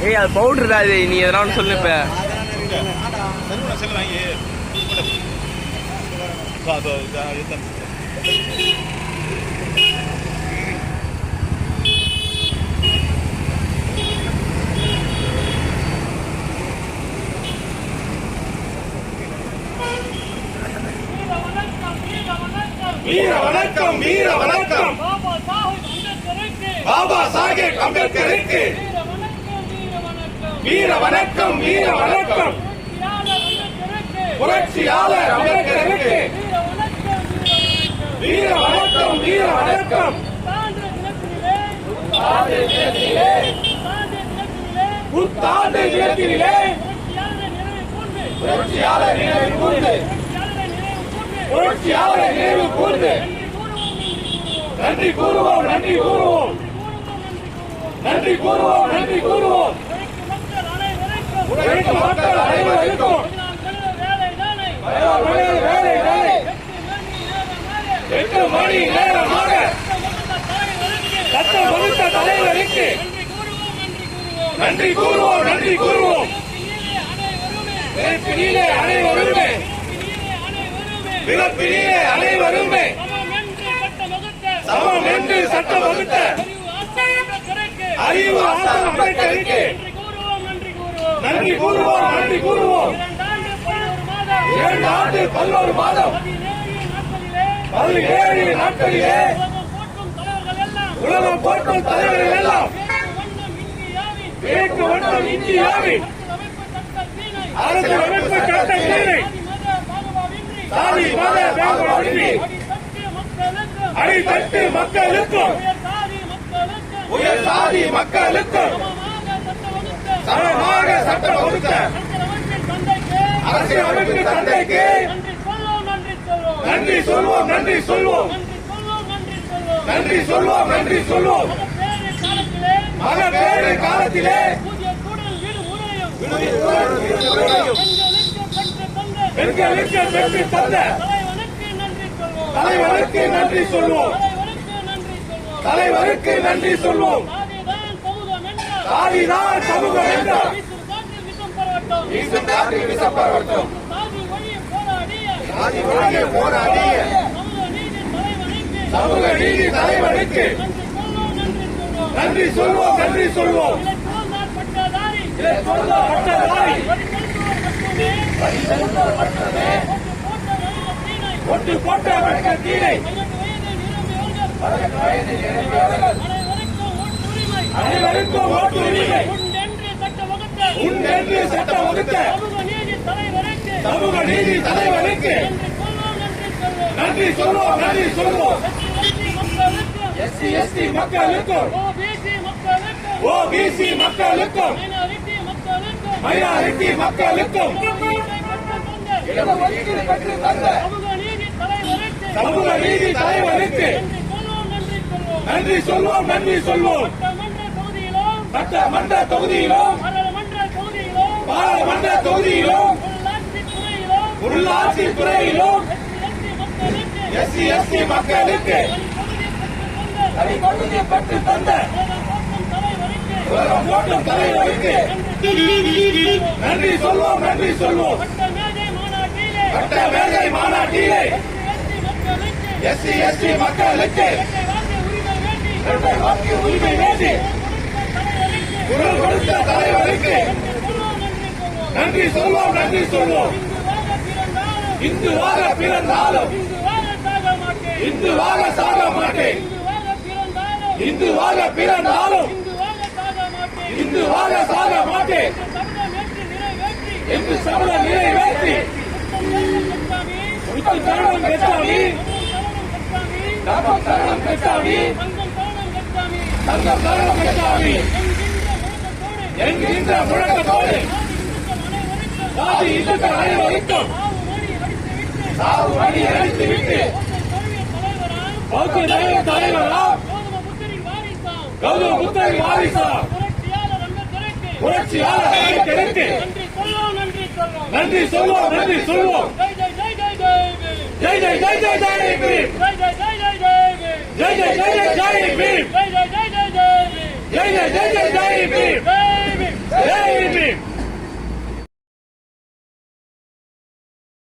ஏய் அது பவுடர் தான் இது. நீ எதனா ஒன்று சொல்லு இப்போ. வீர வணக்கம் வீர வணக்கம் பாபா சாஹேப் அம்பேத்கருக்கு வீர வணக்கம் வீர வணக்கம் புரட்சியாளர் அம்பேத்கருக்கு வீர வணக்கம் வீர வணக்கம் புத்தாண்டு தினத்திலே புரட்சியாளர் நினைவு கூர்ந்து புரட்சியாளர் நினைவு கூர்ந்து நன்றி கூறுவோம் நன்றி கூறுவோம் நன்றி கூறுவோம் நன்றி கூறுவோம் உழைக்கும் மக்கள் அனைவருக்கும் வேலை 8 மணி நேரமாக சட்டம் வகுத்த தலைவருக்கு நன்றி கூறுவோம் நன்றி கூறுவோம் பிறப்பிலே அனைவருமே பிறப்பிலே அனைவருமே சமம் என்று சட்டம் வகுத்த அறிவு ஆசான் அம்பேத்கருக்கு நன்றி கூறுவோம் நன்றி கூறுவோம் 2 ஆண்டு 11 மாதம் 17 நாட்களிலே உலகம் போற்றும் தலைவர்கள் எல்லாம் வேட்பு வண்ணம் இந்தியாவில் அரசு அமைப்பு சட்டத்தினை சாதி மத பேதமின்றி அடித்தட்டு மக்களுக்கும் உயர் சாதி மக்களுக்கும் சமமாக சட்டம் வகுத்த அரசியல் அமைப்பு தந்தைக்கு நன்றி சொல்வோம் நன்றி சொல்வோம் நன்றி சொல்வோம் நன்றி சொல்வோம் மகப்பேறு காலத்திலே பெண்களுக்கு பெற்று தந்த தலைவருக்கு நன்றி சொல்வோம் தலைவருக்கு நன்றி சொல்வோம் சாதிதான் சமூகம் என்றால் விஷம் பரவட்டும் சாதி வழியே போராடிய சமூக நீதி தலைவனுக்கு நன்றி சொல்வோம் நன்றி சொல்வோம் ஒட்டு போட்ட தீனை அனைவருக்கும் ஓட்டு உரிமை உண்டென்று சட்டம் வகுத்த சமூக நீதி தலைவருக்கு நன்றி சொல்வோம் நன்றி சொல்வோம் எஸ்சி எஸ்டி மக்களுக்கும் ஓபிசி மக்களுக்கும் மைனாரிட்டி மக்களுக்கும் சமூக நீதி தலைவருக்கு நன்றி சொல்வோம் நன்றி சொல்வோம் சட்டமன்ற தொகுதியிலும் பாராளுமன்ற தொகுதியிலும் உள்ளாட்சி துறையிலும் எஸ்சி எஸ்டி மக்களுக்கு பெற்று தந்த உலகம் போற்றும் தலைவருக்கு நன்றி சொல்வோம் நன்றி சொல்வோம் சட்ட மேதை மாநாட்டிலே எஸ்சி எஸ்டி மக்களுக்கு உரிமை வேண்டி குரல் கொடுத்த தலைவருக்கு நன்றி சொல்வோம் நன்றி சொல்வோம் இந்துவாக பிறந்தாலும் இந்துவாக சாக மாட்டேன் இந்துவாக பிறந்தாலும் இந்துவாக சாக மாட்டேன் என்று சபதம் நிறைவேற்றி சரணம் பெற்றாமி சரணம் பெற்றாமி தங்கம் சரணம் பெற்றாமி என்கின்ற முழக்கத்தோடு சாதி இந்துக்கள் அனைவருக்கும் சாவு அடி அடித்துவிட்டு பௌத்த தலைவராம் கௌதம புத்தரின் வாரிசா புரட்சியாளர் அம்பேத்கருக்கு நன்றி சொல்வோம் நன்றி சொல்வோம் ஜெய் ஜெய் ஜெய் ஜெய் ஜெய் பீம் ஜெய் ஜெய் ஜெய் ஜெய் ஜெய் பீம் ஜெய் ஜெய் ஜெய் ஜெய் ஜெய் பீம்